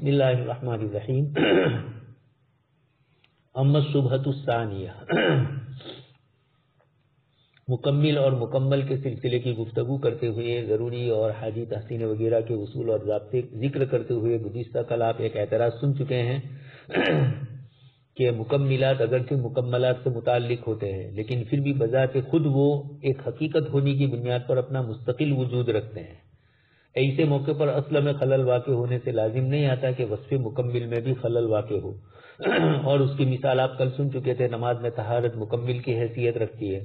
بسم اللہ الرحمن الرحیم. اما الشبہۃ الثانیہ، مکمل اور مکمل کے سلسلے کی گفتگو کرتے ہوئے ضروری اور حاجی تحسین وغیرہ کے اصول اور ضابطے ذکر کرتے ہوئے گزشتہ کل آپ ایک اعتراض سن چکے ہیں کہ مکملات اگرچہ مکملات سے متعلق ہوتے ہیں لیکن پھر بھی بذات خود وہ ایک حقیقت ہونے کی بنیاد پر اپنا مستقل وجود رکھتے ہیں. ایسے موقع پر اصل میں خلل واقع ہونے سے لازم نہیں آتا کہ وصف مکمل میں بھی خلل واقع ہو. اور اس کی مثال آپ کل سن چکے تھے، نماز میں طہارت مکمل کی حیثیت رکھتی ہے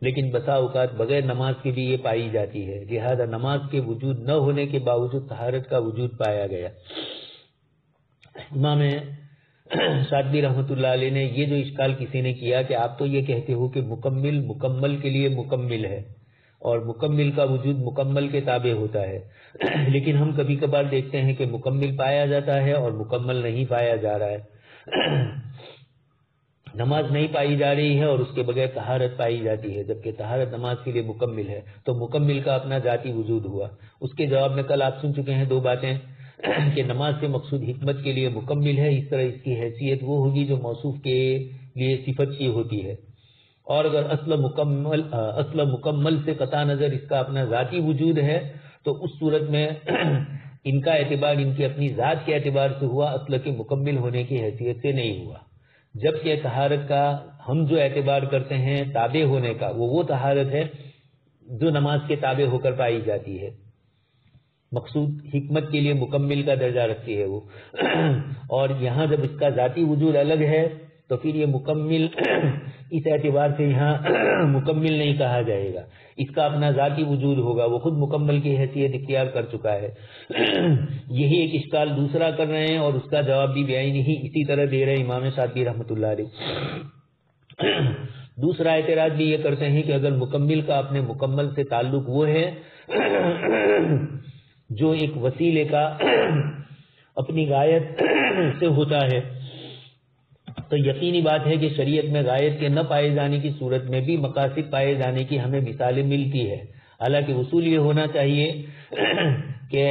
لیکن بسا اوقات بغیر نماز کے بھی یہ پائی جاتی ہے، لہذا نماز کے وجود نہ ہونے کے باوجود طہارت کا وجود پایا گیا. امام شاطبی رحمۃ اللہ علیہ نے یہ جو اشکال کسی نے کیا کہ آپ تو یہ کہتے ہو کہ مکمل مکمل کے لیے مکمل ہے اور مکمل کا وجود مکمل کے تابع ہوتا ہے، لیکن ہم کبھی کبھار دیکھتے ہیں کہ مکمل پایا جاتا ہے اور مکمل نہیں پایا جا رہا ہے. نماز نہیں پائی جا رہی ہے اور اس کے بغیر طہارت پائی جاتی ہے، جبکہ طہارت نماز کے لیے مکمل ہے، تو مکمل کا اپنا ذاتی وجود ہوا. اس کے جواب میں کل آپ سن چکے ہیں دو باتیں کہ نماز سے مقصود حکمت کے لیے مکمل ہے، اس طرح اس کی حیثیت وہ ہوگی جو موصوف کے لیے صفت کی ہوتی ہے، اور اگر اصل مکمل سے قطع نظر اس کا اپنا ذاتی وجود ہے تو اس صورت میں ان کا اعتبار ان کی اپنی ذات کے اعتبار سے ہوا، اصل کے مکمل ہونے کی حیثیت سے نہیں ہوا. جبکہ طہارت کا ہم جو اعتبار کرتے ہیں تابع ہونے کا، وہ طہارت ہے جو نماز کے تابع ہو کر پائی جاتی ہے، مقصود حکمت کے لیے مکمل کا درجہ رکھتی ہے وہ. اور یہاں جب اس کا ذاتی وجود الگ ہے تو پھر یہ مکمل اس اعتبار سے یہاں مکمل نہیں کہا جائے گا، اس کا اپنا ذاتی وجود ہوگا، وہ خود مکمل کی حیثیت اختیار کر چکا ہے. یہی ایک اشکال دوسرا کر رہے ہیں اور اس کا جواب بھی بیانی ہی اسی طرح دے رہے ہیں امام شاطبی رحمۃ اللہ علیہ. دوسرا اعتراض بھی یہ کرتے ہیں کہ اگر مکمل کا اپنے مکمل سے تعلق وہ ہے جو ایک وسیلے کا اپنی غایت سے ہوتا ہے، تو یقینی بات ہے کہ شریعت میں غایت کے نہ پائے جانے کی صورت میں بھی مقاصد پائے جانے کی ہمیں مثالیں ملتی ہے. حالانکہ اصول یہ ہونا چاہیے کہ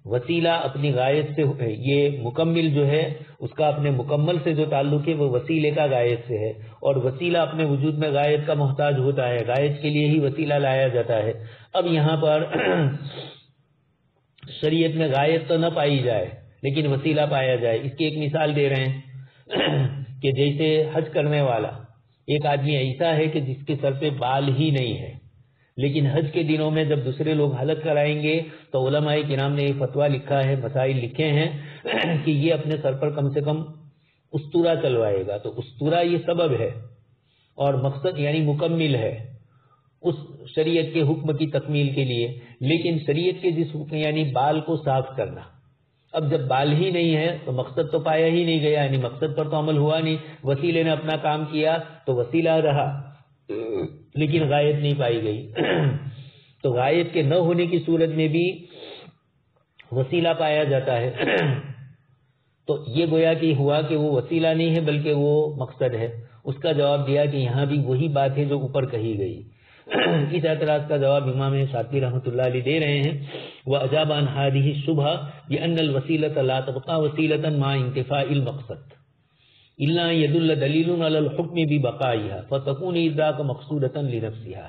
وسیلہ اپنی غایت سے، یہ مکمل جو ہے اس کا اپنے مکمل سے جو تعلق ہے وہ وسیلے کا غایت سے ہے، اور وسیلہ اپنے وجود میں غایت کا محتاج ہوتا ہے، غایت کے لیے ہی وسیلہ لایا جاتا ہے. اب یہاں پر شریعت میں غایت تو نہ پائی جائے لیکن وسیلہ پایا جائے. اس کی ایک مثال دے رہے ہیں کہ جیسے حج کرنے والا ایک آدمی ایسا ہے کہ جس کے سر پہ بال ہی نہیں ہے، لیکن حج کے دنوں میں جب دوسرے لوگ حلق کرائیں گے تو علماء کرام نے یہ فتویٰ لکھا ہے، مسائل لکھے ہیں کہ یہ اپنے سر پر کم سے کم استورا چلوائے گا. تو استورا یہ سبب ہے اور مقصد یعنی مکمل ہے اس شریعت کے حکم کی تکمیل کے لیے، لیکن شریعت کے جس حکم یعنی بال کو صاف کرنا، اب جب بال ہی نہیں ہے تو مقصد تو پایا ہی نہیں گیا، یعنی مقصد پر تو عمل ہوا نہیں. وسیلے نے اپنا کام کیا تو وسیلہ رہا لیکن غایت نہیں پائی گئی. تو غایت کے نہ ہونے کی صورت میں بھی وسیلہ پایا جاتا ہے. تو یہ گویا کہ ہوا کہ وہ وسیلہ نہیں ہے بلکہ وہ مقصد ہے. اس کا جواب دیا کہ یہاں بھی وہی بات ہے جو اوپر کہی گئی. اس اعتراض کا جواب امام شاطبی رحمۃ اللہ علیہ دے رہے ہیں. وَأَجَابَ عَنْ هَذِهِ الشُّبْهَةِ بِأَنَّ الْوَسِيلَةَ لَا تَبْقَى وَسِيلَةً مَعَ انْتِفَاءِ الْمَقْصَدِ إِلَّا أَنْ يَدُلَّ دَلِيلٌ عَلَى الْحُكْمِ بِبَقَائِهَا فَتَكُونُ إِذَاكَ مَقْصُودَةً لِنَفْسِهَا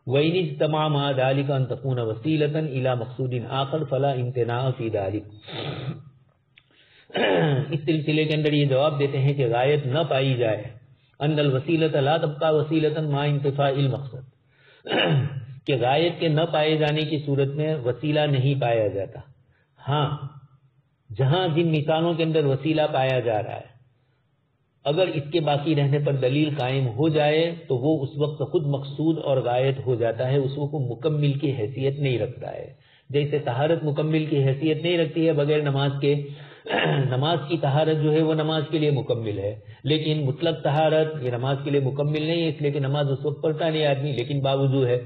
وَإِنِ اجْتَمَعَ مَعَ ذَلِكَ أَنْ تَكُونَ وَسِيلَةً إِلَى مَقْصُودٍ آخَرٍ فَلَا امْتِنَاعَ فِي ذَلِكَ. اس سلسلے کے اندر یہ جواب دیتے ہیں کہ غایت نہ پائی جائے، ان الوسیلۃ لا تبقى وسیلۃ مع انتفاء المقصد، کہ غایت کے نہ پائے جانے کی صورت میں وسیلہ نہیں پایا جاتا. ہاں جہاں جن مثالوں کے اندر وسیلہ پایا جا رہا ہے اگر اس کے باقی رہنے پر دلیل قائم ہو جائے تو وہ اس وقت خود مقصود اور غایت ہو جاتا ہے، اس کو مکمل کی حیثیت نہیں رکھتا ہے. جیسے طہارت مکمل کی حیثیت نہیں رکھتی ہے بغیر نماز کے، نماز کی طہارت جو ہے وہ نماز کے لیے مکمل ہے، لیکن مطلق طہارت یہ نماز کے لیے مکمل نہیں ہے، اس لیے کہ نماز اس وقت پڑھتا نہیں آدمی، لیکن باوجود ہے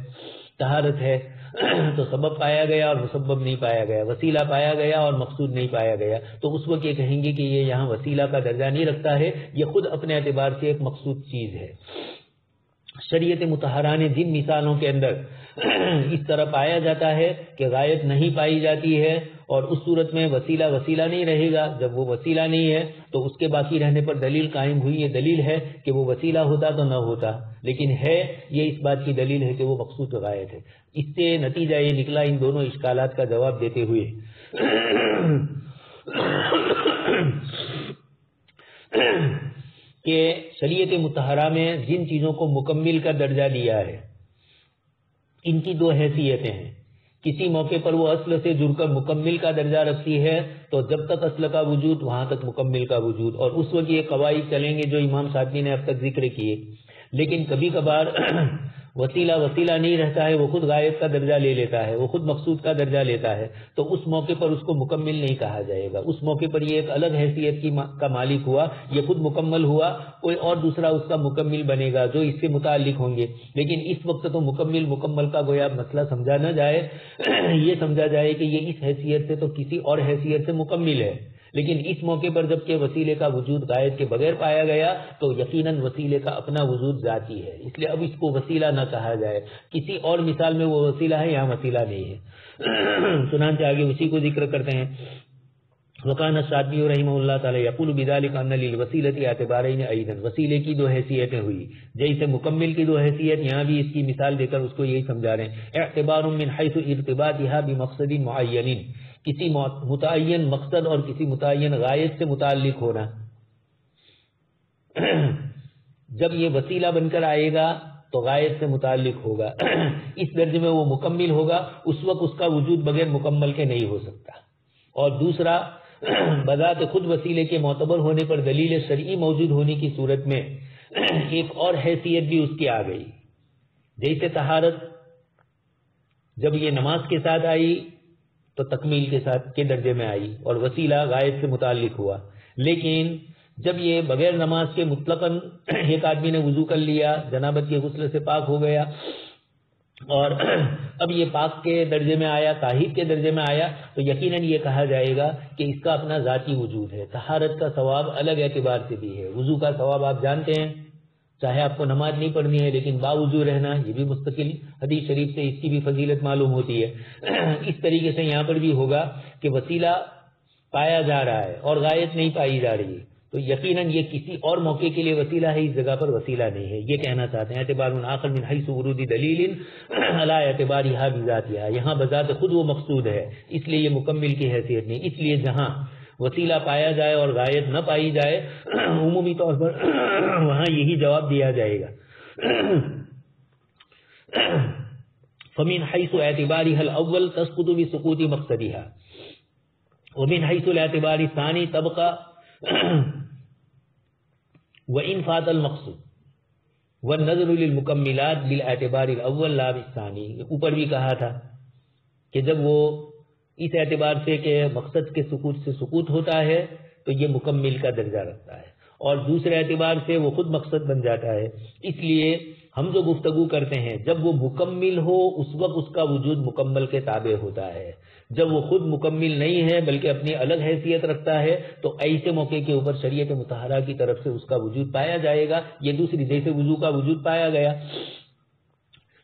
طہارت ہے. تو سبب پایا گیا اور مسبب نہیں پایا گیا، وسیلہ پایا گیا اور مقصود نہیں پایا گیا، تو اس وقت یہ کہیں گے کہ یہ یہاں وسیلہ کا درجہ نہیں رکھتا ہے، یہ خود اپنے اعتبار سے ایک مقصود چیز ہے. شریعت مطہرہ نے جن مثالوں کے اندر اس طرح پایا جاتا ہے کہ غایت نہیں پائی جاتی ہے اور اس صورت میں وسیلہ وسیلہ نہیں رہے گا. جب وہ وسیلہ نہیں ہے تو اس کے باقی رہنے پر دلیل قائم ہوئی. یہ دلیل ہے کہ وہ وسیلہ ہوتا تو نہ ہوتا، لیکن ہے یہ اس بات کی دلیل ہے کہ وہ مقصود غایت ہے. اس سے نتیجہ یہ نکلا ان دونوں اشکالات کا جواب دیتے ہوئے کہ شریعت مطہرہ میں جن چیزوں کو مکمل کا درجہ دیا ہے ان کی دو حیثیتیں ہیں. کسی موقع پر وہ اصل سے جڑ کر مکمل کا درجہ رکھتی ہے تو جب تک اصل کا وجود وہاں تک مکمل کا وجود، اور اس وقت یہ قواعد چلیں گے جو امام سعدی نے اب تک ذکر کیے. لیکن کبھی کبھار وسیلہ وسیلہ نہیں رہتا ہے، وہ خود غایت کا درجہ لے لیتا ہے، وہ خود مقصود کا درجہ لیتا ہے، تو اس موقع پر اس کو مکمل نہیں کہا جائے گا. اس موقع پر یہ ایک الگ حیثیت کا مالک ہوا، یہ خود مکمل ہوا، کوئی اور دوسرا اس کا مکمل بنے گا جو اس سے متعلق ہوں گے. لیکن اس وقت تو مکمل کا گویا مسئلہ سمجھا نہ جائے، یہ سمجھا جائے کہ یہ اس حیثیت سے تو کسی اور حیثیت سے مکمل ہے. لیکن اس موقع پر جبکہ وسیلے کا وجود غایت کے بغیر پایا گیا تو یقیناً وسیلے کا اپنا وجود ذاتی ہے، اس لیے اب اس کو وسیلہ نہ کہا جائے. کسی اور مثال میں وہ وسیلہ ہے، یہاں وسیلہ نہیں ہے. چنانچہ آگے اسی کو ذکر کرتے ہیں. وکان الشاطبی رحمہ اللہ تعالی یقول بذلک ان للوسیلۃ اعتبارین ایضا، وسیلے کی دو حیثیتیں ہوئی، جیسے مکمل کی دو حیثیت، یہاں بھی اس کی مثال دے کر اس کو یہی سمجھا رہے ہیں. اعتبار من حیث ارتباطها بمقصد معین، کسی متعین مقصد اور کسی متعین غایت سے متعلق ہونا. جب یہ وسیلہ بن کر آئے گا تو غایت سے متعلق ہوگا، اس درجے میں وہ مکمل ہوگا، اس وقت اس کا وجود بغیر مکمل کے نہیں ہو سکتا. اور دوسرا بذات خود وسیلے کے معتبر ہونے پر دلیل شرعی موجود ہونے کی صورت میں ایک اور حیثیت بھی اس کی آ گئی. جیسے طہارت جب یہ نماز کے ساتھ آئی تو تکمیل کے ساتھ کے درجے میں آئی اور وسیلہ غایت سے متعلق ہوا. لیکن جب یہ بغیر نماز کے مطلقاً ایک آدمی نے وضو کر لیا، جنابت کے غسل سے پاک ہو گیا اور اب یہ پاک کے درجے میں آیا، طاہر کے درجے میں آیا، تو یقیناً یہ کہا جائے گا کہ اس کا اپنا ذاتی وجود ہے. طہارت کا ثواب الگ اعتبار سے بھی ہے. وضو کا ثواب آپ جانتے ہیں، چاہے آپ کو نماز نہیں پڑھنی ہے لیکن باوضو رہنا، یہ بھی مستقل حدیث شریف سے اس کی بھی فضیلت معلوم ہوتی ہے. اس طریقے سے یہاں پر بھی ہوگا کہ وسیلہ پایا جا رہا ہے اور غایت نہیں پائی جا رہی ہے، تو یقیناً یہ کسی اور موقع کے لیے وسیلہ ہے، اس جگہ پر وسیلہ نہیں ہے. یہ کہنا چاہتے ہیں اعتبار آخر من حیث ورود دلیل علی اعتبارها بذاتها، یہاں بذات خود وہ مقصود ہے، اس لیے یہ مکمل کی حیثیت نہیں. اس لیے جہاں وسیلہ پایا جائے اور غایت نہ پائی جائے عمومی طور پر وہاں یہی جواب دیا جائے گا. فمن حیث اعتبارها الاول تسقط بسقوط مقصدها ومن حیث الاعتبار الثانی تبقى وَإِنْ فَاتَ الْمَقْصُودُ وَالنَّظْرُ لِلْمُكَمِّلَاتِ بِالْاعْتِبَارِ الْأَوَّلِ لَا بِالثَّانِي. اوپر بھی کہا تھا کہ جب وہ اس اعتبار سے کہ مقصد کے سقوط سے سقوط ہوتا ہے تو یہ مکمل کا درجہ رکھتا ہے، اور دوسرے اعتبار سے وہ خود مقصد بن جاتا ہے. اس لیے ہم جو گفتگو کرتے ہیں جب وہ مکمل ہو اس وقت اس کا وجود مکمل کے تابع ہوتا ہے. جب وہ خود مکمل نہیں ہے بلکہ اپنی الگ حیثیت رکھتا ہے تو ایسے موقع کے اوپر شریعت مطہرہ کی طرف سے اس کا وجود پایا جائے گا. یہ دوسری جیسے وضو کا وجود پایا گیا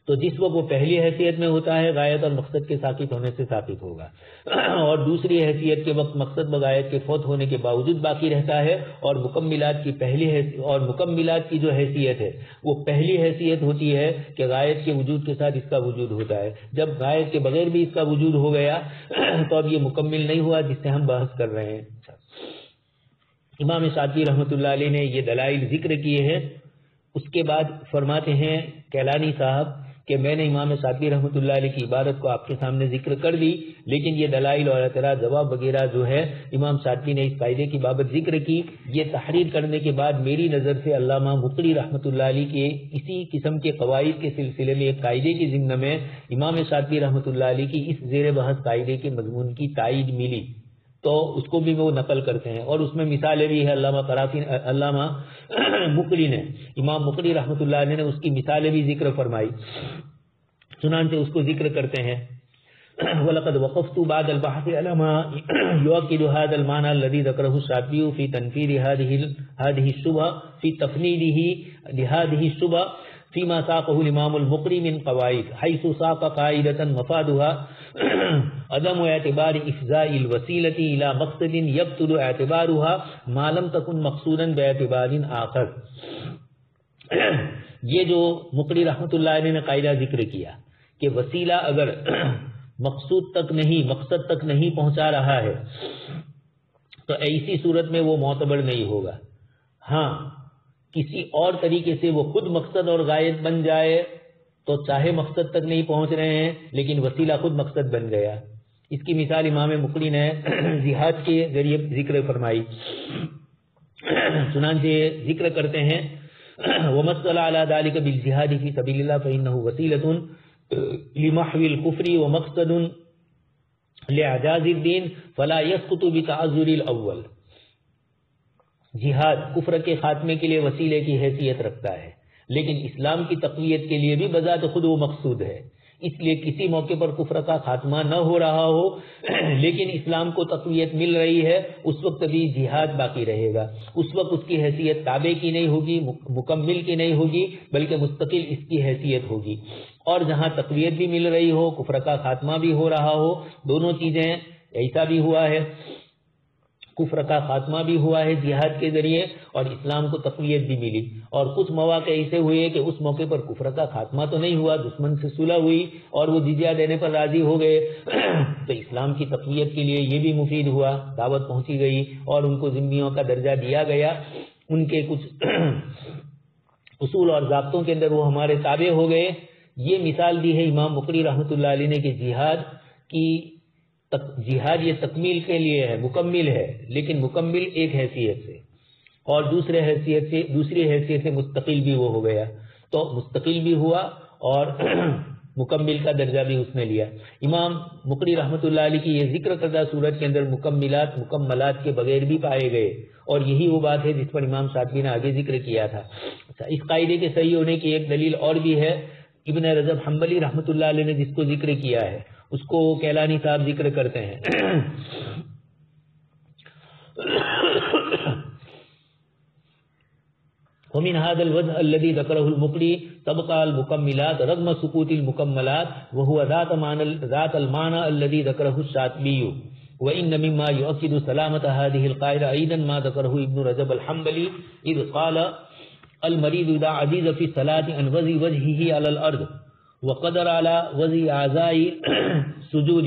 تو جس وقت وہ پہلی حیثیت میں ہوتا ہے غایت اور مقصد کے ساقط ہونے سے ثابت ہوگا، اور دوسری حیثیت کے وقت مقصد بغایت کے فوت ہونے کے باوجود باقی رہتا ہے. اور مکملات کی پہلی اور مکملات کی جو حیثیت ہے وہ پہلی حیثیت ہوتی ہے کہ غایت کے وجود کے ساتھ اس کا وجود ہوتا ہے. جب غایت کے بغیر بھی اس کا وجود ہو گیا تو اب یہ مکمل نہیں ہوا جس سے ہم بحث کر رہے ہیں. امام شاطبی رحمۃ اللہ علیہ نے یہ دلائل ذکر کیے ہیں. اس کے بعد فرماتے ہیں کیلانی صاحب کہ میں نے امام شاطبی رحمۃ اللہ علیہ کی عبارت کو آپ کے سامنے ذکر کر دی، لیکن یہ دلائل اور اعتراض جواب وغیرہ جو ہے امام شاطبی نے اس قاعدے کی بابت ذکر کی. یہ تحریر کرنے کے بعد میری نظر سے علامہ مقری رحمۃ اللہ علیہ کے اسی قسم کے قواعد کے سلسلے میں ایک قاعدے کی ضمن میں امام شاطبی رحمۃ اللہ علیہ کی اس زیر بحث قاعدے کے مضمون کی تائید ملی، تو اس کو بھی وہ نقل کرتے ہیں. اور اس میں مثالیں بھی ہے، علامہ مقری نے، امام مقری رحمۃ اللہ علیہ نے اس کی مثالیں بھی ذکر فرمائی. چنانچہ اس کو ذکر کرتے ہیں وَلَقَدْ وَقَفْتُ بَعْدَ الْبَحْثِ عَلَى مَا يُؤَكِّدُ هَذَا الْمَعْنَى الَّذِي ذَكَرَهُ الشَّاطِبِيُّ فِي تَنْفِيذِ هذه الشُّبْهَةِ فِي تَفْنِيدِهِ لِهذه الشُّبْهَةِ فيما ساقه الإمام المقري من قواعد حيث ساق قاعدة مفادها عدم اعتبار افضاء الوسیلۃ الی مقصد یبطل اعتبارها ما لم تکن مقصودا باعتبار آخر. یہ جو مقری رحمۃ اللہ علیہ نے قاعدہ ذکر کیا کہ وسیلہ اگر مقصود تک نہیں، مقصد تک نہیں پہنچا رہا ہے تو ایسی صورت میں وہ معتبر نہیں ہوگا. ہاں کسی اور طریقے سے وہ خود مقصد اور غائب بن جائے تو چاہے مقصد تک نہیں پہنچ رہے ہیں لیکن وسیلہ خود مقصد بن گیا. اس کی مثال امام مقری نے جہاد کے ذریعے ذکر فرمائی. چنانچہ ذکر کرتے ہیں وَمَثَّلَ عَلَى ذَلِكَ بِالْجِهَادِ فِي سَبِيلِ اللَّهِ فَإِنَّهُ وَسِيلَةٌ لِمَحْوِ الْكُفْرِ وَمَقْصَدٌ لِإِعْجَازِ الدِّينِ فَلَا يَسْقُطُ بِتَعَذُّرِ الْأَوَّلِ. جہاد کفر کے خاتمے کے لیے وسیلے کی حیثیت رکھتا ہے لیکن اسلام کی تقویت کے لیے بھی بذات خود وہ مقصود ہے. اس لیے کسی موقع پر کفر کا خاتمہ نہ ہو رہا ہو لیکن اسلام کو تقویت مل رہی ہے اس وقت بھی جہاد باقی رہے گا. اس وقت اس کی حیثیت تابع کی نہیں ہوگی، مکمل کی نہیں ہوگی، بلکہ مستقل اس کی حیثیت ہوگی. اور جہاں تقویت بھی مل رہی ہو، کفر کا خاتمہ بھی ہو رہا ہو، دونوں چیزیں ایسا بھی ہوا ہے، کفر کا خاتمہ بھی ہوا ہے جہاد کے ذریعے اور اسلام کو تقویت بھی ملی. اور کچھ مواقع ایسے ہوئے کہ اس موقع پر کفر کا خاتمہ تو نہیں ہوا، دشمن سے صلح ہوئی اور وہ جزیہ دینے پر راضی ہو گئے تو اسلام کی تقویت کے لیے یہ بھی مفید ہوا، دعوت پہنچی گئی اور ان کو ذمیوں کا درجہ دیا گیا. ان کے کچھ اصول اور ضابطوں کے اندر وہ ہمارے تابع ہو گئے. یہ مثال دی ہے امام مقری رحمۃ اللہ علیہ نے کہ جہاد یہ تکمیل کے لیے ہے، مکمل ہے، لیکن مکمل ایک حیثیت سے اور دوسری حیثیت سے مستقل بھی وہ ہو گیا. تو مستقل بھی ہوا اور مکمل کا درجہ بھی اس نے لیا. امام مقری رحمۃ اللہ علیہ کی یہ ذکر کردہ صورت کے اندر مکملات کے بغیر بھی پائے گئے اور یہی وہ بات ہے جس پر امام شاطبی نے آگے ذکر کیا تھا. اس قاعدے کے صحیح ہونے کی ایک دلیل اور بھی ہے. ابن رجب حنبلی رحمۃ اللہ علیہ نے جس کو ذکر کیا ہے اس کو کیلانی صاحب ذکر کرتے ہیں. ومن هذا الوجه الذي ذكره المقري تبقى المكملات رغم سقوط المكملات وهو ذات المعنى الذي ذكره الشاطبي. وإن مما يؤكد سلامة هذه القاعدة أيضا ما ذكره ابن رجب الحنبلي إذ قال المريض إذا عجز في الصلاة عن وضع وجهه على الأرض وقدر على وضع أعضاء سجود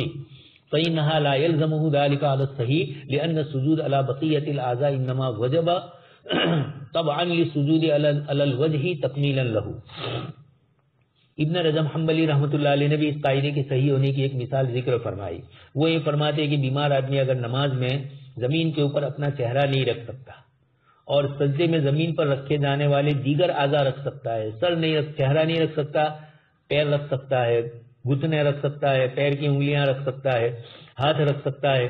فإنها لا يلزمه ذلك على الصحيح لأن السجود على بقية الأعضاء إنما وجب طبعا للسجود على الوجه تكميلا له. ابن رجب حنبلی رحمۃ اللہ علیہ نے بھی اس قاعدے کے صحیح ہونے کی ایک مثال ذکر فرمائی. وہ یہ فرماتے ہیں کہ بیمار آدمی اگر نماز میں زمین کے اوپر اپنا چہرہ نہیں رکھ سکتا اور سجدے میں زمین پر رکھے جانے والے دیگر اعضاء رکھ سکتا ہے، چہرہ نہیں رکھ سکتا، پیر رکھ سکتا ہے، گھٹنے رکھ سکتا ہے، پیر کی انگلیاں رکھ سکتا ہے، ہاتھ رکھ سکتا ہے،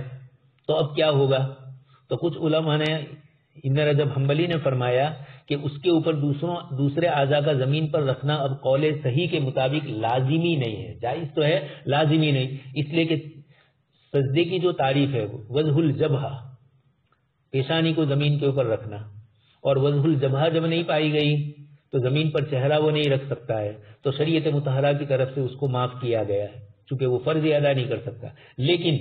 تو اب کیا ہوگا؟ تو کچھ علماء نے، ابن رجب حنبلی نے فرمایا کہ اس کے اوپر دوسرے اعضاء کا زمین پر رکھنا اب قول صحیح کے مطابق لازمی نہیں ہے. جائز تو ہے، لازمی نہیں، اس لیے کہ سجدے کی جو تعریف ہے وجہ الجبہہ، پیشانی کو زمین کے اوپر رکھنا، اور وجہ الجبہہ جب نہیں پائی گئی تو زمین پر چہرہ وہ نہیں رکھ سکتا ہے، تو شریعت مطہرہ کی طرف سے اس کو معاف کیا گیا ہے چونکہ وہ فرض ادا نہیں کر سکتا. لیکن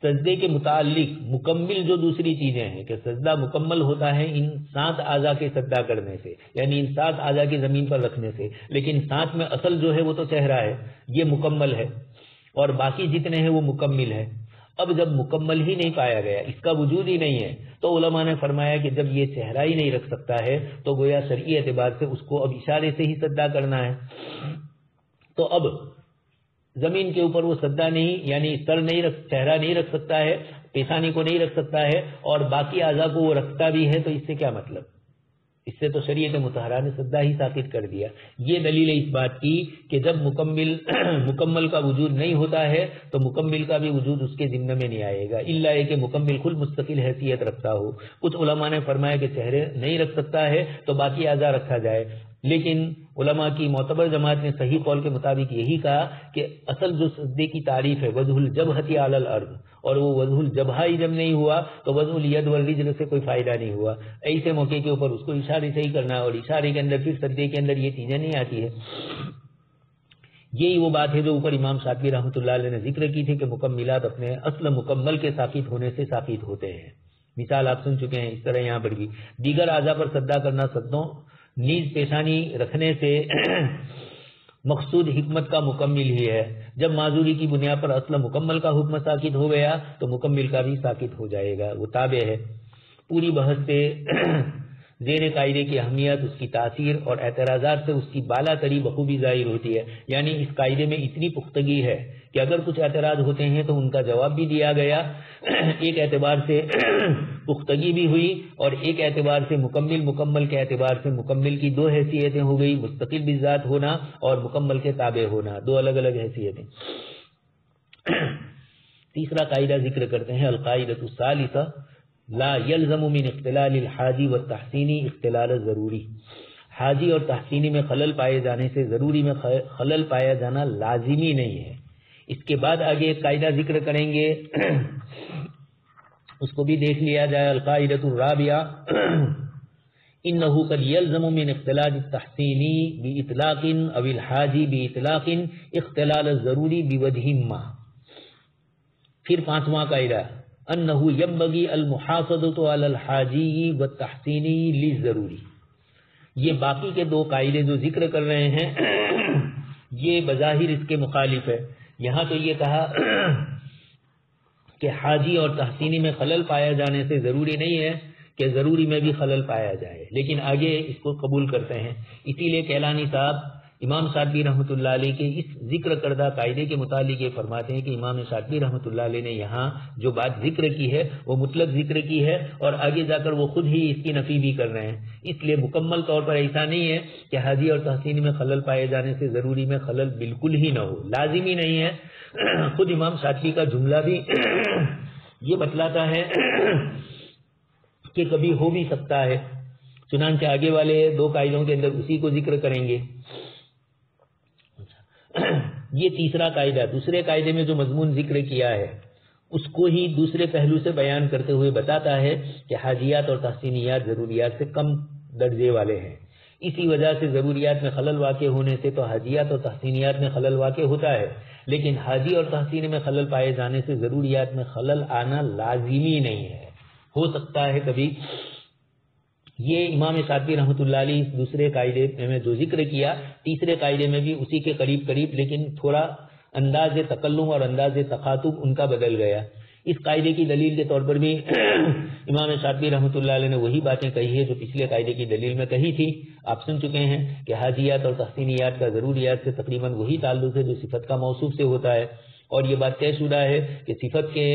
سجدے کے متعلق مکمل جو دوسری چیزیں ہیں کہ سجدہ مکمل ہوتا ہے ان 7 اعضاء کے سجدہ کرنے سے، یعنی ان 7 اعضاء کی زمین پر رکھنے سے، لیکن 7 میں اصل جو ہے وہ تو چہرہ ہے، یہ مکمل ہے، اور باقی جتنے ہیں وہ مکمل ہے. اب جب مکمل ہی نہیں پایا گیا، اس کا وجود ہی نہیں ہے، تو علماء نے فرمایا کہ جب یہ چہرہ ہی نہیں رکھ سکتا ہے تو گویا شرعی اعتبار سے اس کو اب اشارے سے ہی سجدہ کرنا ہے. تو اب زمین کے اوپر وہ سجدہ نہیں، یعنی چہرہ نہیں رکھ سکتا ہے، پیشانی کو نہیں رکھ سکتا ہے، اور باقی اعضاء کو وہ رکھتا بھی ہے، تو اس سے کیا مطلب؟ اس سے تو شریعت مطہرہ نے سجدہ ہی ثابت کر دیا. یہ دلیل ہے اس بات کی کہ جب مکمل کا وجود نہیں ہوتا ہے تو مکمل کا بھی وجود اس کے ذمہ میں نہیں آئے گا، الا یہ کہ مکمل خود مستقل حیثیت رکھتا ہو. کچھ علماء نے فرمایا کہ چہرے نہیں رکھ سکتا ہے تو باقی اعضاء رکھا جائے، لیکن علماء کی معتبر جماعت نے صحیح قول کے مطابق یہی کہا کہ اصل جو سجدے کی تعریف ہے وجہ الجبہۃ علی الارض، اور وہ وجہ الجبہہ ہی جب نہیں ہوا تو وجہ الید والرجل سے کوئی فائدہ نہیں ہوا. ایسے موقع کے اوپر اس کو اشارے سے ہی کرنا، اور اشارے کے اندر پھر سجدے کے اندر یہ چیزیں نہیں آتی ہے. یہی وہ بات ہے جو اوپر امام شاطبی رحمۃ اللہ علیہ نے ذکر کی تھی کہ مکملات اپنے اصل مکمل کے ساقط ہونے سے ساقط ہوتے ہیں. مثال آپ سن چکے ہیں. اس طرح یہاں پر بھی دیگر اعضاء پر سدا کرنا سدوں نیز پیشانی رکھنے سے مقصود حکمت کا مکمل ہی ہے. جب معذوری کی بنیاد پر اصل مکمل کا حکم ساقط ہو گیا تو مکمل کا بھی ساقط ہو جائے گا. وہ تابع ہے. پوری بحث سے زیر قاعدے کی اہمیت، اس کی تاثیر اور اعتراضات سے اس کی بالا تری بخوبی ظاہر ہوتی ہے. یعنی اس قاعدے میں اتنی پختگی ہے کہ اگر کچھ اعتراض ہوتے ہیں تو ان کا جواب بھی دیا گیا. ایک اعتبار سے پختگی بھی ہوئی اور ایک اعتبار سے مکمل کے اعتبار سے مکمل کی دو حیثیتیں ہو گئی، مستقل بالذات ہونا اور مکمل کے تابع ہونا، دو الگ الگ حیثیتیں. تیسرا قاعدہ ذکر کرتے ہیں القاعدۃ الثالثہ لا يلزم من اختلال الحاجی والتحسینی اختلال ضروری. حاجی اور تحسینی میں خلل پائے جانے سے ضروری میں خلل پایا جانا لازمی نہیں ہے. اس کے بعد آگے ایک قاعدہ ذکر کریں گے، اس کو بھی دیکھ لیا جائے. القاعدۃ الرابعہ انه قد يلزم من اختلال التحسینی باطلاق او الحاجی باطلاق اختلال الضروری بوجہ ما. پھر پانچواں قاعدہ انه ينبغي المحافظۃ علی الحاجی والتحسینی للضروری. یہ باقی کے دو قاعدے جو ذکر کر رہے ہیں یہ بظاہر اس کے مخالف ہے. یہاں تو یہ کہا کہ حاجی اور تحسینی میں خلل پایا جانے سے ضروری نہیں ہے کہ ضروری میں بھی خلل پایا جائے، لیکن آگے اس کو قبول کرتے ہیں. اسی لیے کیلانی صاحب امام شاطبی رحمۃ اللہ علیہ کے اس ذکر کردہ قاعدے کے متعلق یہ فرماتے ہیں کہ امام شاطبی رحمۃ اللہ علیہ نے یہاں جو بات ذکر کی ہے وہ مطلق ذکر کی ہے اور آگے جا کر وہ خود ہی اس کی نفی بھی کر رہے ہیں. اس لیے مکمل طور پر ایسا نہیں ہے کہ حاجی اور تحسینی میں خلل پائے جانے سے ضروری میں خلل بالکل ہی نہ ہو، لازمی نہیں ہے. خود امام شاطبی کا جملہ بھی یہ بتلاتا ہے کہ کبھی ہو بھی سکتا ہے. چنانچہ آگے والے دو قاعدوں کے اندر اسی کو ذکر کریں گے. یہ تیسرا قاعدہ دوسرے قاعدے میں جو مضمون ذکر کیا ہے اس کو ہی دوسرے پہلو سے بیان کرتے ہوئے بتاتا ہے کہ حاجیات اور تحسینیات ضروریات سے کم درجے والے ہیں. اسی وجہ سے ضروریات میں خلل واقع ہونے سے تو حاجیات اور تحسینیات میں خلل واقع ہوتا ہے، لیکن حاجی اور تحسینی میں خلل پائے جانے سے ضروریات میں خلل آنا لازمی نہیں ہے، ہو سکتا ہے کبھی. یہ امام شاطبی رحمۃ اللہ علیہ دوسرے قاعدے میں جو ذکر کیا تیسرے قاعدے میں بھی اسی کے قریب لیکن تھوڑا انداز تکلم اور انداز تخاطب ان کا بدل گیا. اس قاعدے کی دلیل کے طور پر بھی امام شاطبی رحمۃ اللہ علیہ نے وہی باتیں کہی ہے جو پچھلے قاعدے کی دلیل میں کہی تھی. آپ سن چکے ہیں کہ حاجیات اور تحسینیات کا ضروریات سے تقریباً وہی تعلق ہے جو صفت کا موصوف سے ہوتا ہے، اور یہ بات طے شدہ ہے کہ صفت کے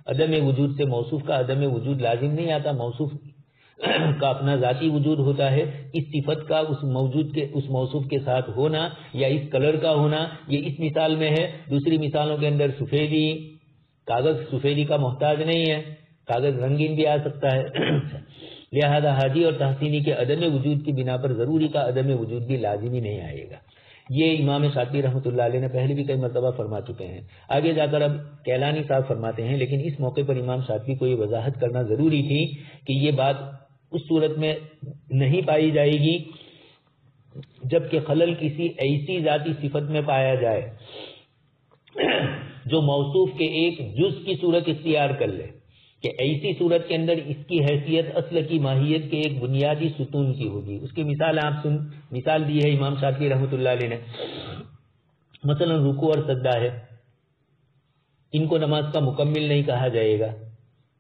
عدم وجود سے موصوف کا عدم وجود لازم نہیں آتا. موصوف کا اپنا ذاتی وجود ہوتا ہے. اس صفت کا اس موصوف کے ساتھ ہونا یا اس کلر کا ہونا یہ اس مثال میں ہے. دوسری مثالوں کے اندر سفیدی، کاغذ سفیدی کا محتاج نہیں ہے، کاغذ رنگین بھی آ سکتا ہے. لہذا حاجی اور تحسینی کے عدم وجود کی بنا پر ضروری کا عدم وجود بھی لازمی نہیں آئے گا. یہ امام شاطبی رحمۃ اللہ علیہ نے پہلے بھی کئی مرتبہ فرما چکے ہیں. آگے جا کر اب کیلانی صاحب فرماتے ہیں لیکن اس موقع پر امام شاطبی کو یہ وضاحت کرنا ضروری تھی کہ یہ بات اس صورت میں نہیں پائی جائے گی جبکہ خلل کسی ایسی ذاتی صفت میں پایا جائے جو موصوف کے ایک جز کی صورت اختیار کر لے، کہ ایسی صورت کے اندر اس کی حیثیت اصل کی ماہیت کے ایک بنیادی ستون کی ہوگی. اس کی مثال دی ہے امام شاطبی رحمۃ اللہ علیہ نے. مثلا رکوع اور سجدہ ہے، ان کو نماز کا مکمل نہیں کہا جائے گا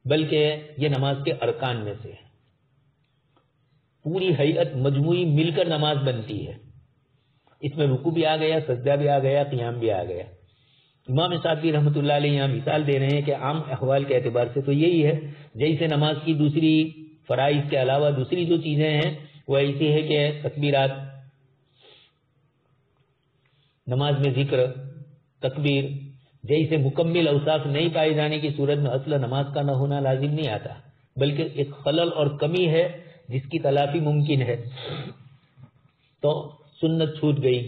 بلکہ یہ نماز کے ارکان میں سے ہے. پوری ہیئت مجموعی مل کر نماز بنتی ہے، اس میں رکوع بھی آ گیا، سجدہ بھی آ گیا، قیام بھی آ گیا. امام شاطبی رحمۃ اللہ علیہ یہاں مثال دے رہے ہیں کہ عام احوال کے اعتبار سے تو یہی ہے جیسے نماز کی دوسری فرائض کے علاوہ دوسری جو چیزیں ہیں وہ ایسی ہے کہ تکبیرات، نماز میں ذکر، تکبیر جیسے مکمل اوصاف نہیں پائے جانے کی صورت میں اصل نماز کا نہ ہونا لازم نہیں آتا بلکہ ایک خلل اور کمی ہے جس کی تلافی ممکن ہے تو سنت چھوٹ گئی.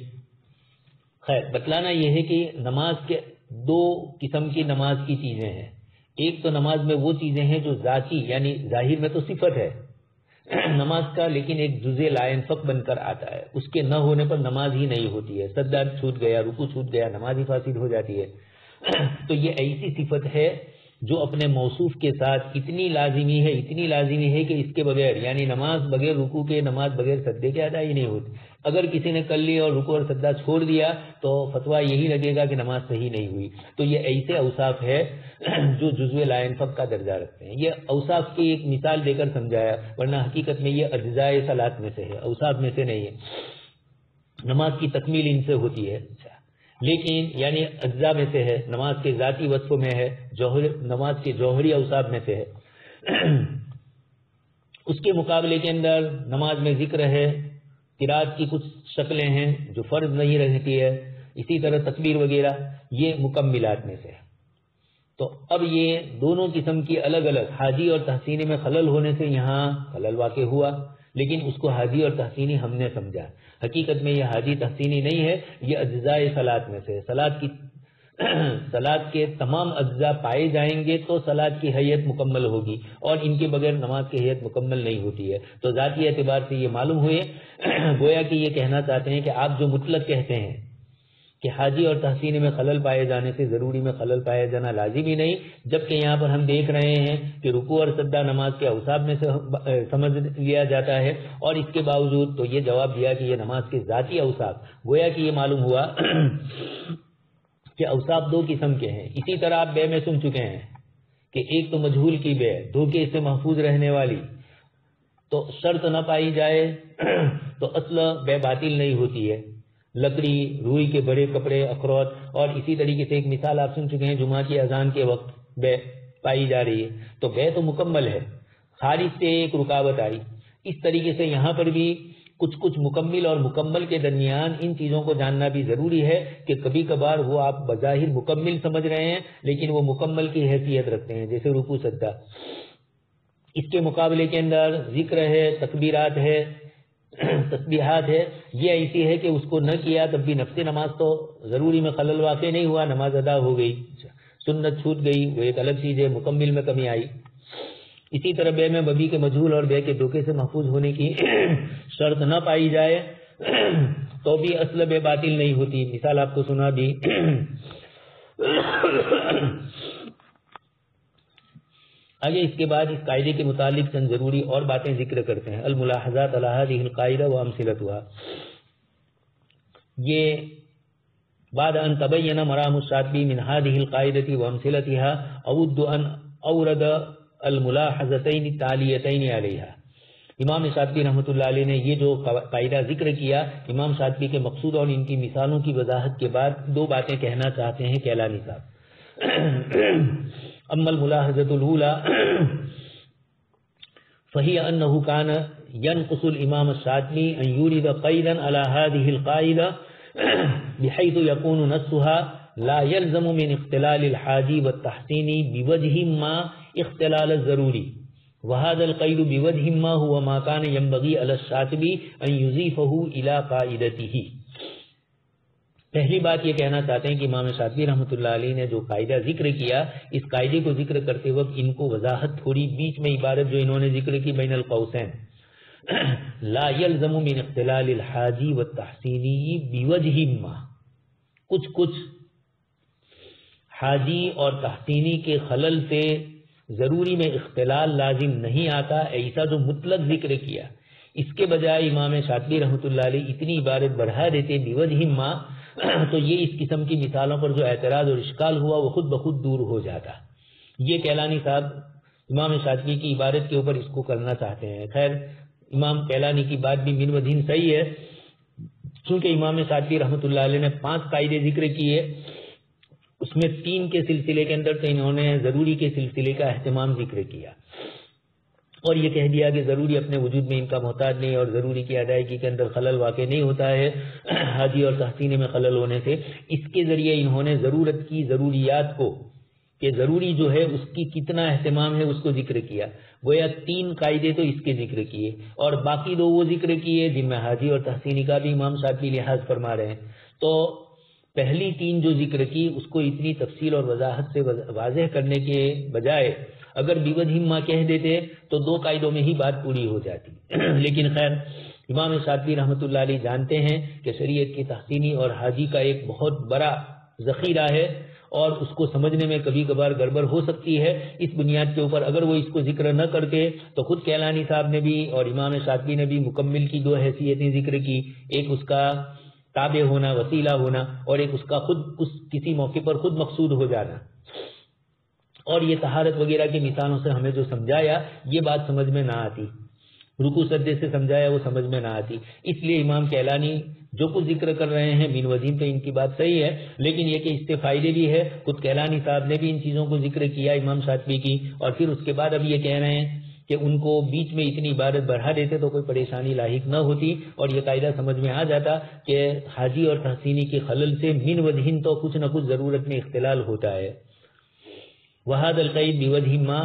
خیر، بتلانا یہ ہے کہ نماز کے دو قسم کی نماز کی چیزیں ہیں. ایک تو نماز میں وہ چیزیں ہیں جو ذاتی یعنی ظاہر میں تو صفت ہے، نماز کا لیکن ایک جزء لا ينفق بن کر آتا ہے، اس کے نہ ہونے پر نماز ہی نہیں ہوتی ہے، سجدہ چھوٹ گیا، رکوع چھوٹ گیا، نماز ہی فاسد ہو جاتی ہے۔ تو یہ ایسی صفت ہے جو اپنے موصوف کے ساتھ اتنی لازمی ہے کہ اس کے بغیر یعنی نماز بغیر رکوع کے، نماز بغیر سجدے کے ادا ہی نہیں ہوتی۔ اگر کسی نے کر لی اور رکوع اور سجدہ چھوڑ دیا تو فتویٰ یہی لگے گا کہ نماز صحیح نہیں ہوئی۔ تو یہ ایسے اوصاف ہے جو جزو لا ينفق کا درجہ رکھتے ہیں۔ یہ اوصاف کی ایک مثال دے کر سمجھایا، ورنہ حقیقت میں یہ اجزاء صلاۃ میں سے ہے، اوصاف میں سے نہیں ہے۔ نماز کی تکمیل ان سے ہوتی ہے، لیکن یعنی اجزاء میں سے ہے، نماز کے ذاتی وصفوں میں ہے، نماز کے جوہری اوصاف میں سے ہے۔ اس کے مقابلے کے اندر نماز میں ذکر ہے، قرات کی کچھ شکلیں ہیں جو فرض نہیں رہتی ہے، اسی طرح تکبیر وغیرہ، یہ مکملات میں سے ہے۔ تو اب یہ دونوں قسم کی الگ الگ حاجی اور تحسینی میں خلل ہونے سے یہاں خلل واقع ہوا، لیکن اس کو حاجی اور تحسینی ہم نے سمجھا، حقیقت میں یہ حاجی تحسینی نہیں ہے، یہ اجزاء صلاۃ میں سے۔ صلاۃ کے تمام اجزاء پائے جائیں گے تو صلاۃ کی حیت مکمل ہوگی، اور ان کے بغیر نماز کی حیت مکمل نہیں ہوتی ہے۔ تو ذاتی اعتبار سے یہ معلوم ہوئے، گویا کہ یہ کہنا چاہتے ہیں کہ آپ جو مطلق کہتے ہیں کہ حاجی اور تحسینی میں خلل پائے جانے سے ضروری میں خلل پایا جانا لازم ہی نہیں، جبکہ یہاں پر ہم دیکھ رہے ہیں کہ رکوع اور سجدہ نماز کے اوصاف میں سے سمجھ لیا جاتا ہے، اور اس کے باوجود تو یہ جواب دیا کہ یہ نماز کے ذاتی اوصاف، گویا کہ یہ معلوم ہوا کہ اوصاف دو قسم کے ہیں۔ اسی طرح آپ بے میں سن چکے ہیں کہ ایک تو مجہول کی بے، دھوکے سے محفوظ رہنے والی، تو شرط نہ پائی جائے تو اصل بے باطل نہیں ہوتی ہے، لکڑی، روئی کے بڑے کپڑے، اخروٹ، اور اسی طریقے سے ایک مثال آپ سن چکے ہیں، جمعہ کی اذان کے وقت بے پائی جا رہی ہے، تو بے تو مکمل ہے، خارج سے ایک رکاوٹ آئی۔ اس طریقے سے یہاں پر بھی کچھ مکمل اور مکمل کے درمیان ان چیزوں کو جاننا بھی ضروری ہے کہ کبھی کبھار وہ آپ بظاہر مکمل سمجھ رہے ہیں لیکن وہ مکمل کی حیثیت رکھتے ہیں، جیسے رکوع سجدہ۔ اس کے مقابلے کے اندر ذکر ہے، تکبیرات ہے، تسبیحات ہے، یہ ایسی ہے کہ اس کو نہ کیا تب بھی نفس نماز تو ضروری میں خلل واقع نہیں ہوا، نماز ادا ہو گئی، سنت چھوٹ گئی، وہ ایک الگ چیز ہے، مکمل میں کمی آئی۔ اسی طرح بے میں ببی کے مجہول اور بے کے دھوکے سے محفوظ ہونے کی شرط نہ پائی جائے تو بھی اصل بے باطل نہیں ہوتی، مثال آپ کو سنا دی۔ آگے اس کے بعد اس قاعدے کے متعلق چند ضروری اور باتیں ذکر کرتے ہیں۔ الملاحظات علی هذه القاعدہ وامثلتها، یہ بعد ان تبین مرام الشاطبی من هذه القاعدة وامثلتها اود ان اورد الملاحظتین التالیتین علیہا۔ امام شاطبی رحمۃ اللہ علیہ نے یہ جو قاعدہ ذکر کیا، امام شاطبی کے مقصود اور ان کی مثالوں کی وضاحت کے بعد دو باتیں کہنا چاہتے ہیں کیلانی صاحب۔ اما الملاحظۃ الاولى فهي انه كان ينقص الامام الشاطبی ان يورد قيدا على هذه القاعدة بحيث يكون نصها لا يلزم من اختلال الحاجی والتحسین بوجہ ما اختلال الضروری، وهذا القید بوجہ ما هو ما كان ينبغي على الشاطبی ان يضيفه الى قاعدته۔ پہلی بات یہ کہنا چاہتے ہیں کہ امام شاطبی رحمۃ اللہ علیہ نے جو قاعدہ ذکر کیا، اس قاعدے کو ذکر کرتے وقت ان کو وضاحت تھوڑی بیچ میں عبارت جو انہوں نے ذکر کی بین القوسین، لا يلزم من اختلال الحاجی والتحسین بوجہ ما، کچھ حاجی اور تحسینی کے خلل سے ضروری میں اختلال لازم نہیں آتا، ایسا جو مطلق ذکر کیا، اس کے بجائے امام شاطبی رحمۃ اللہ علیہ اتنی عبارت بڑھا دیتے بوجہ ما، تو یہ اس قسم کی مثالوں پر جو اعتراض اور اشکال ہوا وہ خود بخود دور ہو جاتا۔ یہ کیلانی صاحب امام شاطبی کی عبارت کے اوپر اس کو کرنا چاہتے ہیں۔ خیر امام کیلانی کی بات بھی من ودین صحیح ہے، چونکہ امام شاطبی رحمۃ اللہ علیہ نے 5 قاعدے ذکر کیے، اس میں 3 کے سلسلے کے اندر تو انہوں نے ضروری کے سلسلے کا اہتمام ذکر کیا اور یہ کہہ دیا کہ ضروری اپنے وجود میں ان کا محتاج نہیں اور ضروری کی ادائیگی کے اندر خلل واقع نہیں ہوتا ہے حاجی اور تحسین میں خلل ہونے سے۔ اس کے ذریعے انہوں نے ضرورت کی ضروریات کو کہ ضروری جو ہے اس کی کتنا اہتمام ہے اس کو ذکر کیا، گویا 3 قاعدے تو اس کے ذکر کیے اور باقی 2 وہ ذکر کیے جن میں حاجی اور تحسینی کا بھی امام شاطبی لحاظ فرما رہے ہیں۔ تو پہلی 3 جو ذکر کی اس کو اتنی تفصیل اور وضاحت سے واضح کرنے کے بجائے اگر بیوجہ ما کہہ دیتے تو 2 قاعدوں میں ہی بات پوری ہو جاتی لیکن خیر امام شاطبی رحمۃ اللہ علیہ جانتے ہیں کہ شریعت کی تحسینی اور حاجی کا ایک بہت بڑا ذخیرہ ہے اور اس کو سمجھنے میں کبھی کبھار گڑبڑ ہو سکتی ہے. اس بنیاد کے اوپر اگر وہ اس کو ذکر نہ کرتے تو خود کیلانی صاحب نے بھی اور امام شاطبی نے بھی مکمل کی 2 حیثیتیں ذکر کی, ایک اس کا تابع ہونا, وسیلہ ہونا, اور ایک اس کا خود کسی موقع پر خود مقصود ہو جانا. اور یہ طہارت وغیرہ کی مثالوں سے ہمیں جو سمجھایا یہ بات سمجھ میں نہ آتی, رکوع سجدے سے سمجھایا وہ سمجھ میں نہ آتی. اس لیے امام کیلانی جو کچھ ذکر کر رہے ہیں من وجہ تو ان کی بات صحیح ہے, لیکن یہ کہ اس سے فائدے بھی ہے. خود کیلانی صاحب نے بھی ان چیزوں کو ذکر کیا امام شاطبی کی, اور پھر اس کے بعد اب یہ کہہ رہے ہیں کہ ان کو بیچ میں اتنی عبادت بڑھا دیتے تو کوئی پریشانی لاحق نہ ہوتی, اور یہ قاعدہ سمجھ میں آ جاتا کہ حاجی اور تحسینی کے خلل سے من وجہ تو کچھ نہ کچھ ضرورت میں اختلال ہوتا ہے. وہذا القید بوجہ ما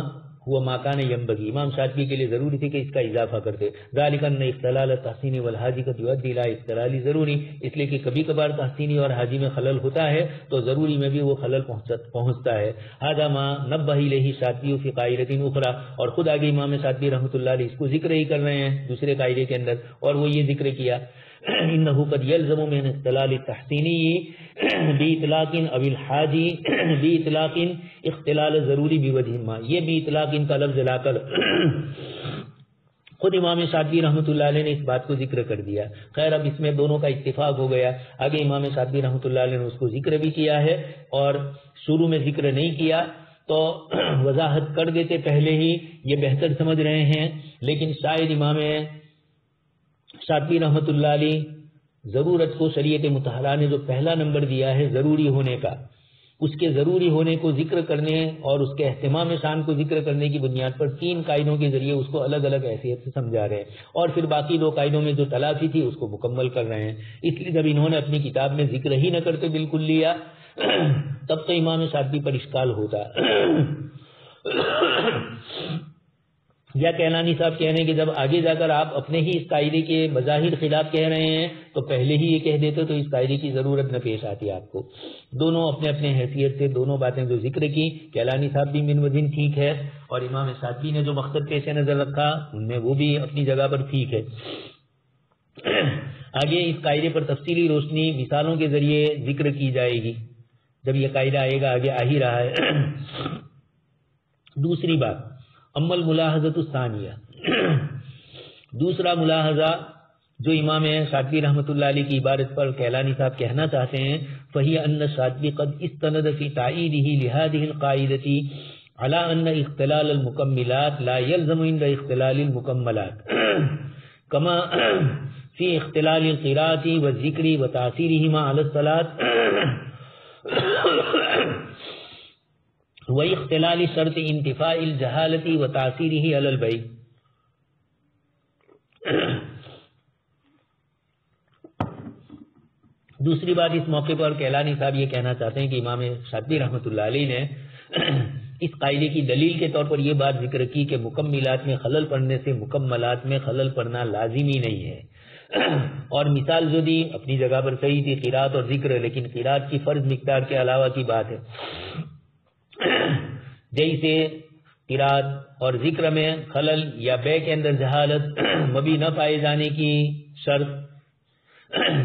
ہوا ما کان ینبغی, امام شاطبی کے لیے ضروری تھی کہ اس کا اضافہ کرتے. ذالک ان اختلال التحسینی والحاجی قد یؤدی الی اختلال ضروری, اس لیے کہ کبھی کبھار تحسینی اور حاجی میں خلل ہوتا ہے تو ضروری میں بھی وہ خلل پہنچتا ہے. ھذا ما نبہ الیہ شاطبی فی قاعدۃ اخری, اور خود آگے امام شاطبی رحمۃ اللہ علیہ اس کو ذکر ہی کر رہے ہیں دوسرے قاعدے کے اندر, اور وہ یہ ذکر کیا انه قد يلزم من اختلال التحسینی باطلاق او الحاجی باطلاق اختلال ضروری بوجہ ما, یہ باطلاق ان کا لفظ لا کر خود امام شاطبی رحمۃ اللہ علیہ نے اس بات کو ذکر کر دیا. خیر اب اس میں دونوں کا اتفاق ہو گیا. آگے امام شاطبی رحمۃ اللہ علیہ نے اس کو ذکر بھی کیا ہے, اور شروع میں ذکر نہیں کیا تو وضاحت کر دیتے پہلے ہی, یہ بہتر سمجھ رہے ہیں. لیکن شاید امام شاطبی رحمۃ اللہ علیہ ضرورت کو شریعت مطہرہ نے جو پہلا نمبر دیا ہے ضروری ہونے کا, اس کے ضروری ہونے کو ذکر کرنے اور اس کے اہتمام شان کو ذکر کرنے کی بنیاد پر 3 قاعدوں کے ذریعے اس کو الگ الگ حیثیت سے سمجھا رہے ہیں, اور پھر باقی 2 قاعدوں میں جو تلافی تھی اس کو مکمل کر رہے ہیں. اس لیے جب انہوں نے اپنی کتاب میں ذکر ہی نہ کرتے بالکل لیا تب تو امام شاطبی پر اشکال ہوتا. یا کیلانی صاحب کہہ رہے ہیں کہ جب آگے جا کر آپ اپنے ہی اس قاعدے کے بظاہر خلاف کہہ رہے ہیں تو پہلے ہی یہ کہہ دیتے تو اس قاعدے کی ضرورت نہ پیش آتی آپ کو. دونوں اپنے اپنے حیثیت سے دونوں باتیں جو ذکر کی, کیلانی صاحب بھی من وجہ ٹھیک ہے, اور امام شاطبی نے جو مقصد پیش نظر رکھا ان میں وہ بھی اپنی جگہ پر ٹھیک ہے. آگے اس قاعدے پر تفصیلی روشنی مثالوں کے ذریعے ذکر کی جائے گی جب یہ قاعدہ آئے گا, آگے آ ہی رہا ہے. دوسری بات اما الملاحظۃ الثانیہ, دوسرا ملاحظہ جو امام شاطبی رحمۃ اللہ علیہ کی عبارت پر کیلانی صاحب کہنا چاہتے ہیں, فہی ان الشاطبی قد استند فی تائیدہ لہذہ القاعدۃ علی ان اختلال المکملات لا یلزم عند اختلال المکملات کما فی اختلال القراءۃ والذکر وتاثیرہما علی الصلاۃ واختلال شرط انتفاء الجہالۃ وتاثیرہ علی البیع. دوسری بات اس موقع پر کیلانی صاحب یہ کہنا چاہتے ہیں کہ امام شاطبی رحمۃ اللہ علیہ نے اس قاعدے کی دلیل کے طور پر یہ بات ذکر کی کہ مکملات میں خلل پڑنے سے مکملات میں خلل پڑنا لازمی نہیں ہے, اور مثال جو دی اپنی جگہ پر صحیح تھی, قرات اور ذکر, لیکن قرات کی فرض مقدار کے علاوہ کی بات ہے. جیسے قرات اور ذکر میں خلل یا بے کے اندر جہالت مبی نہ پائے جانے کی شرط,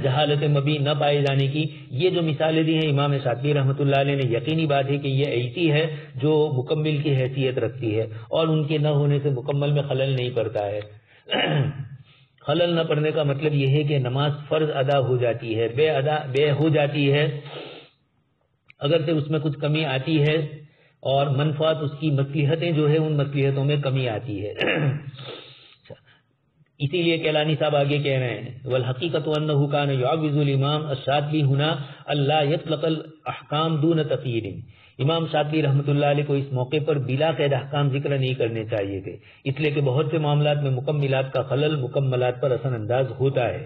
جہالت مبی نہ پائے جانے کی, یہ جو مثالیں دی ہیں امام شاطبی رحمۃ اللہ علیہ نے, یقینی بات ہے کہ یہ ایسی ہے جو مکمل کی حیثیت رکھتی ہے, اور ان کے نہ ہونے سے مکمل میں خلل نہیں پڑتا ہے. خلل نہ پڑنے کا مطلب یہ ہے کہ نماز فرض ادا ہو جاتی ہے, بے ہو جاتی ہے, اگر سے اس میں کچھ کمی آتی ہے اور منفعت اس کی مصلحتیں جو ہے ان مصلحتوں میں کمی آتی ہے. اسی لیے کیلانی صاحب آگے کہہ رہے ہیں والحقیقت انه كان يعوز الامام الشاطبی هنا الا يطلق الاحکام دون تقیید. امام شاطبی رحمۃ اللہ علیہ کو اس موقع پر بلا قید احکام ذکر نہیں کرنے چاہیے تھے, اس لیے کہ بہت سے معاملات میں مکملات کا خلل مکملات پر اثر انداز ہوتا ہے.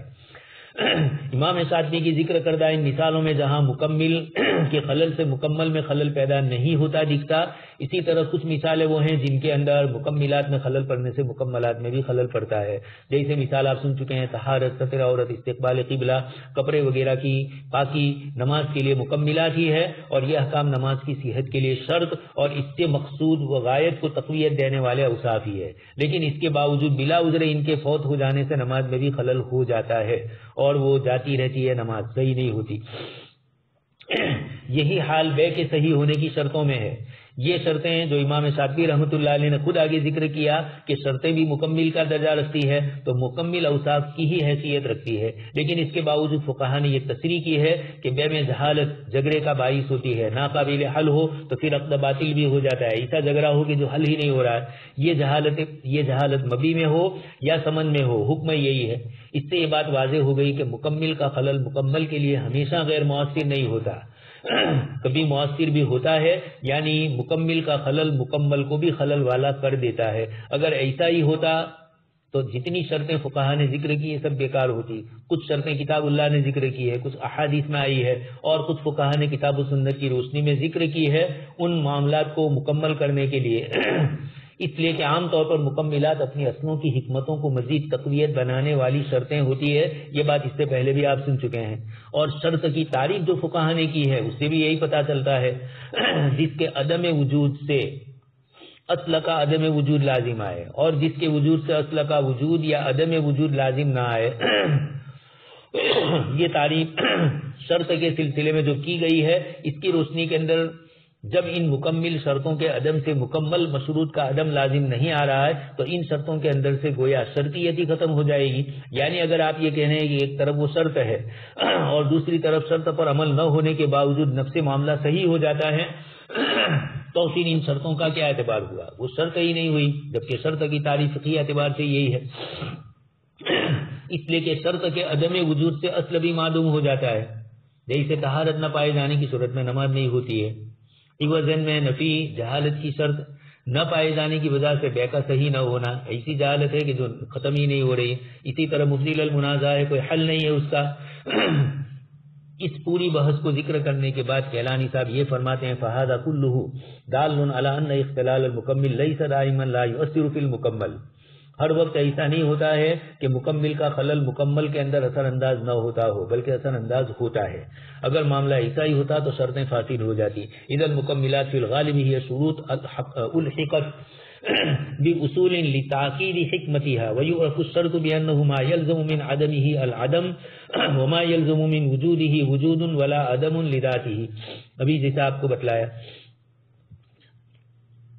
امام شاطبی کی ذکر کردہ ان مثالوں میں جہاں مکمل کے خلل سے مکمل میں خلل پیدا نہیں ہوتا دکھتا، اسی طرح کچھ مثالیں وہ ہیں جن کے اندر مکملات میں خلل پڑنے سے مکملات میں بھی خلل پڑتا ہے. جیسے مثال آپ سن چکے ہیں طہارت، ستر عورت، استقبال قبلہ، کپڑے وغیرہ کی پاکی نماز کے لیے مکملات ہی ہے، اور یہ احکام نماز کی صحت کے لیے شرط اور اس سے مقصود و غایت کو تقویت دینے والے اوصاف ہی ہے. لیکن اس کے باوجود بلا عذر ان کے فوت ہو جانے سے نماز میں بھی خلل ہو جاتا ہے اور وہ جاتی رہتی ہے، نماز صحیح نہیں ہوتی. یہی حال بے کے صحیح ہونے کی شرطوں میں ہے. یہ شرطیں جو امام شاطبی رحمۃ اللہ علیہ نے خود آگے ذکر کیا کہ شرطیں بھی مکمل کا درجہ رکھتی ہے، تو مکمل اوصاف کی ہی حیثیت رکھتی ہے. لیکن اس کے باوجود فقہا نے یہ تصریح کی ہے کہ بے میں جہالت جھگڑے کا باعث ہوتی ہے، ناقابل حل ہو تو پھر عقد باطل بھی ہو جاتا ہے. ایسا جھگڑا ہو کہ جو حل ہی نہیں ہو رہا ہے، یہ جہالت مبی میں ہو یا سمن میں ہو، حکم یہی ہے. اس سے یہ بات واضح ہو گئی کہ مکمل کا خلل مکمل کے لیے ہمیشہ غیر مؤثر نہیں ہوتا، کبھی مؤثر بھی ہوتا ہے. یعنی مکمل کا خلل مکمل کو بھی خلل والا کر دیتا ہے. اگر ایسا ہی ہوتا تو جتنی شرطیں فقہا نے ذکر کی سب بیکار ہوتی. کچھ شرطیں کتاب اللہ نے ذکر کی ہے، کچھ احادیث میں آئی ہے، اور کچھ فقہا نے کتاب و سنت کی روشنی میں ذکر کی ہے ان معاملات کو مکمل کرنے کے لیے. اس لیے کہ عام طور پر مکملات اپنی اصلوں کی حکمتوں کو مزید تقویت بنانے والی شرطیں ہوتی ہے. یہ بات اس سے پہلے بھی آپ سن چکے ہیں. اور شرط کی تعریف جو فقہا نے کی ہے اس سے بھی یہی پتہ چلتا ہے، جس کے عدم وجود سے اصل کا عدم وجود لازم آئے اور جس کے وجود سے اصل کا وجود یا عدم وجود لازم نہ آئے. یہ تعریف شرط کے سلسلے میں جو کی گئی ہے، اس کی روشنی کے اندر جب ان مکمل شرطوں کے عدم سے مکمل مشروط کا عدم لازم نہیں آ رہا ہے تو ان شرطوں کے اندر سے گویا شرطیت ہی ختم ہو جائے گی. یعنی اگر آپ یہ کہنے کہ ایک طرف وہ شرط ہے اور دوسری طرف شرط پر عمل نہ ہونے کے باوجود نفس معاملہ صحیح ہو جاتا ہے، تو پھر ان شرطوں کا کیا اعتبار ہوا؟ وہ شرط ہی نہیں ہوئی، جبکہ شرط کی تعریف فقہی اعتبار سے یہی ہے. اس لیے کہ شرط کے عدم وجود سے اصل بھی معدوم ہو جاتا ہے. جیسے طہارت نہ پائے جانے کی صورت میں نماز نہیں ہوتی ہے. عوضاً میں نفی جہالت کی شرط نہ پائے جانے کی وجہ سے بے کا صحیح نہ ہونا، ایسی جہالت ہے کہ جو ختم ہی نہیں ہو رہی. اسی طرح مبدل المنازع ہے، کوئی حل نہیں ہے اس کا. اس پوری بحث کو ذکر کرنے کے بعد کیلانی صاحب یہ فرماتے ہیں فہذا کلہ دال علی ان اختلال المکمل لیس دائما لا یؤثر فی المکمل. ہر وقت ایسا نہیں ہوتا ہے کہ مکمل کا خلل مکمل کے اندر اثر انداز نہ ہوتا ہو، بلکہ اثر انداز ہوتا ہے. اگر معاملہ ایسا ہی ہوتا تو شرطیں فاسد ہو جاتی. اذا المکملات فی الغالب ہی شروط الحقت باصول لتاکید حکمتها ويعرف الشرط بانه ما يلزم من عدمه العدم وما يلزم من وجوده وجود ولا عدم لذاته. ابھی جیسا آپ کو بتلایا.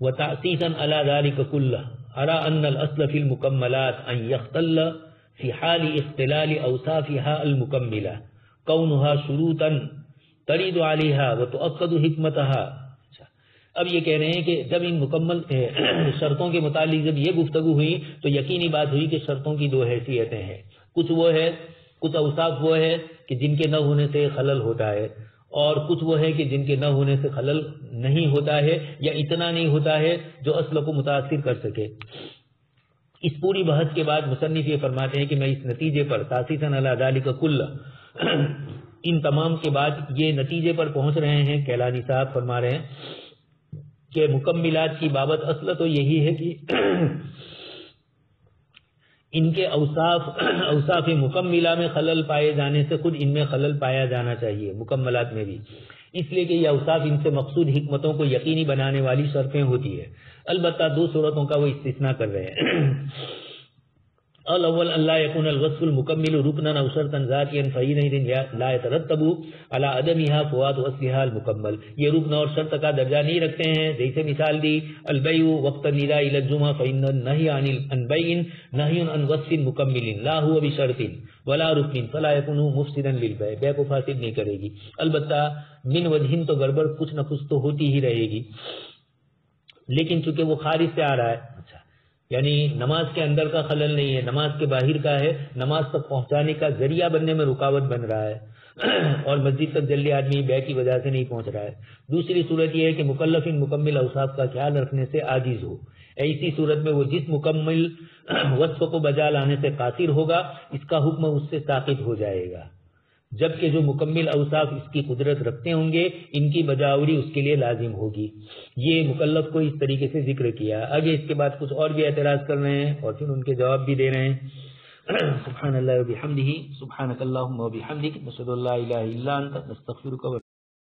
وتأسيسا على ذلك كله ارى ان الاصل في المكملات ان يختل في حال اختلال اوصافها المكمله كونها شروطا ترد عليها وتؤكد حكمتها. اب یہ کہہ رہے ہیں کہ جب ان مکمل شرطوں کے متعلق جب یہ گفتگو ہوئی تو یقینی بات ہوئی کہ شرطوں کی دو حیثیتیں ہیں. کچھ وہ ہے، کچھ اوصاف وہ ہے کہ جن کے نہ ہونے سے خلل ہوتا ہے، اور کچھ وہ ہے کہ جن کے نہ ہونے سے خلل نہیں ہوتا ہے یا اتنا نہیں ہوتا ہے جو اصل کو متاثر کر سکے. اس پوری بحث کے بعد مصنف یہ فرماتے ہیں کہ میں اس نتیجے پر تاسیساً علی ذالک کل، ان تمام کے بعد یہ نتیجے پر پہنچ رہے ہیں. کیلانی صاحب فرما رہے ہیں کہ مکملات کی بابت اصل تو یہی ہے کہ ان کے اوصاف مکملہ میں خلل پائے جانے سے خود ان میں خلل پایا جانا چاہیے، مکملات میں بھی. اس لیے کہ یہ اوصاف ان سے مقصود حکمتوں کو یقینی بنانے والی شرطیں ہوتی ہے. البتہ دو صورتوں کا وہ استثناء کر رہے ہیں. الاول اللہ یکون الوصف المکمل رکنا او شرطا ذاتیا فحینئذ لا يترتب علی عدمها فوات وصفها المکمل. یہ رکن اور شرط کا درجہ نہیں رکھتے ہیں. جیسے مثال دی البیع وقت النداء الى الجمعہ فإن النهی عن بیع نهی عن وصف مکمل لا هو بشرط ولا رکن فلا يكون مفسدا للبیع. بیع کو فاسد نہیں کرے گی. البتہ من وجہ تو گڑبڑ کچھ نہ کچھ تو ہوتی ہی رہے گی، لیکن چونکہ وہ خارج سے آ رہا ہے، یعنی نماز کے اندر کا خلل نہیں ہے، نماز کے باہر کا ہے، نماز تک پہنچانے کا ذریعہ بننے میں رکاوٹ بن رہا ہے اور مسجد تک جلدی آدمی بے کی وجہ سے نہیں پہنچ رہا ہے. دوسری صورت یہ ہے کہ مکلف ان مکمل اوصاف کا خیال رکھنے سے عاجز ہو، ایسی صورت میں وہ جس مکمل وصف کو بجا لانے سے قاصر ہوگا اس کا حکم اس سے ساقط ہو جائے گا، جبکہ جو مکمل اوصاف اس کی قدرت رکھتے ہوں گے ان کی بجاوری اس کے لیے لازم ہوگی۔ یہ مکلف کو اس طریقے سے ذکر کیا۔ آگے اس کے بعد کچھ اور بھی اعتراض کر رہے ہیں اور پھر ان کے جواب بھی دے رہے ہیں۔ سبحان اللہ و بحمدہ، سبحانک اللہم و بحمدک، نشہد ان لا الہ الا انت، نستغفرک و